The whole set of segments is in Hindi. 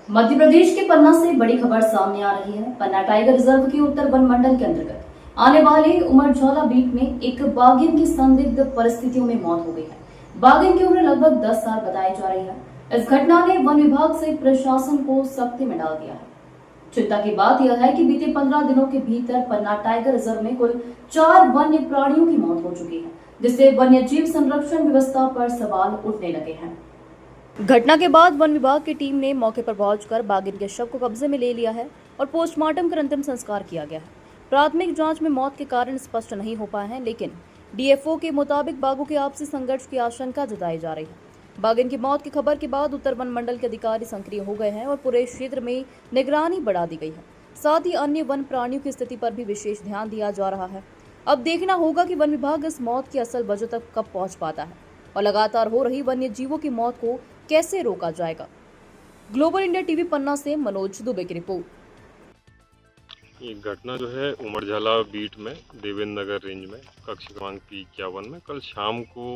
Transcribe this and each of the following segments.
मध्य प्रदेश के पन्ना से बड़ी खबर सामने आ रही है। पन्ना टाइगर रिजर्व के उत्तर वन मंडल के अंतर्गत आने वाले उमरझौला बीट में एक बाघिन की संदिग्ध परिस्थितियों में मौत हो गई है। बाघिन की उम्र लगभग 10 साल बताई जा रही है। इस घटना ने वन विभाग सहित प्रशासन को सख्ती में डाल दिया है। चिंता की बात यह है कि बीते 15 दिनों के भीतर पन्ना टाइगर रिजर्व में कुल 4 वन्य प्राणियों की मौत हो चुकी है, जिससे वन्य जीव संरक्षण व्यवस्था पर सवाल उठने लगे हैं। घटना के बाद वन विभाग की टीम ने मौके पर पहुंचकर बाघिन के शव को कब्जे में ले लिया है और पोस्टमार्टम कर अंतिम संस्कार किया गया है। प्राथमिक जांच में मौत के कारण स्पष्ट नहीं हो पाए हैं, लेकिन डीएफओ के मुताबिक बाघों के आपसी संघर्ष की आशंका जताई जा रही है। बाघिन की मौत की खबर के बाद उत्तर वन मंडल के अधिकारी सक्रिय हो गए हैं और पूरे क्षेत्र में निगरानी बढ़ा दी गई है। साथ ही अन्य वन प्राणियों की स्थिति पर भी विशेष ध्यान दिया जा रहा है। अब देखना होगा कि वन विभाग इस मौत की असल वजह तक कब पहुंच पाता है और लगातार हो रही वन्य जीवों की मौत को कैसे रोका जाएगा। ग्लोबल इंडिया टीवी पन्ना से मनोज दुबे की रिपोर्ट। ये घटना जो है उमरझाला बीट में देवेंद्र नगर रेंज में कक्ष क्रमांक P51 में कल शाम को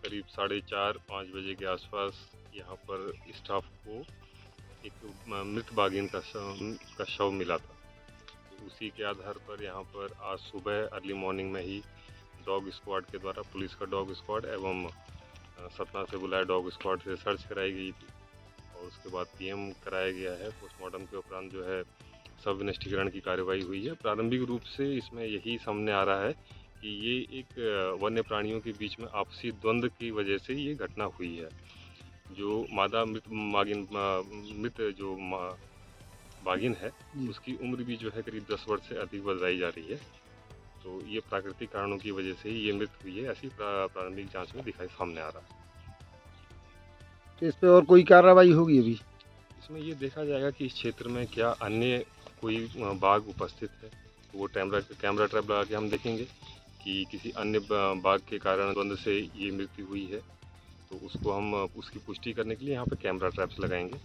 करीब 4:30-5 बजे के आसपास यहाँ पर स्टाफ को एक मृत बाघिन का शव मिला था। तो उसी के आधार पर यहाँ पर आज सुबह अर्ली मॉर्निंग में ही डॉग स्क्वाड के द्वारा, पुलिस का डॉग स्क्वाड एवं सतना से बुलाए डॉग स्क्वाड से सर्च कराई गई थी और उसके बाद पीएम कराया गया है। पोस्टमार्टम के उपरांत जो है सब विनिष्टीकरण की कार्रवाई हुई है। प्रारंभिक रूप से इसमें यही सामने आ रहा है कि ये एक वन्य प्राणियों के बीच में आपसी द्वंद्व की वजह से ये घटना हुई है। जो मादा मृत जो बाघिन है उसकी उम्र भी जो है करीब 10 वर्ष से अधिक बताई जा रही है। तो ये प्राकृतिक कारणों की वजह से ही ये मृत हुई है, ऐसी प्रारंभिक जांच में दिखाई सामने आ रहा है। तो इस पे और कोई कार्रवाई होगी? अभी इसमें ये देखा जाएगा कि इस क्षेत्र में क्या अन्य कोई बाघ उपस्थित है, तो वो कैमरा ट्रैप लगा के हम देखेंगे कि किसी अन्य बाघ के कारण द्वंद्व से ये मृत्यु हुई है। तो उसको हम उसकी पुष्टि करने के लिए यहाँ पे कैमरा ट्रैप्स लगाएंगे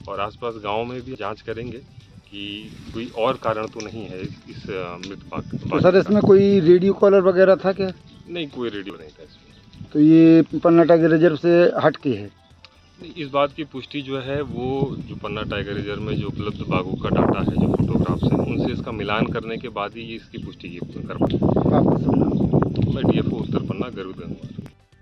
और आसपास गांव में भी जांच करेंगे कि कोई और कारण तो नहीं है इस मृत बाघ। तो सर इसमें कोई रेडियो कॉलर वगैरह था क्या? नहीं, कोई रेडियो नहीं था इसमें। तो ये पन्ना टाइगर रिजर्व से हट के है? इस बात की पुष्टि जो है वो जो पन्ना टाइगर रिजर्व में जो उपलब्ध बाघों का डाटा है, जो फोटोग्राफ्स हैं, उनसे इसका मिलान करने के बाद ही इसकी पुष्टि कर पाएंगे। आपका शुभ नाम? मैं डीएफओ उत्तर पन्ना गरुड़ गंगवार।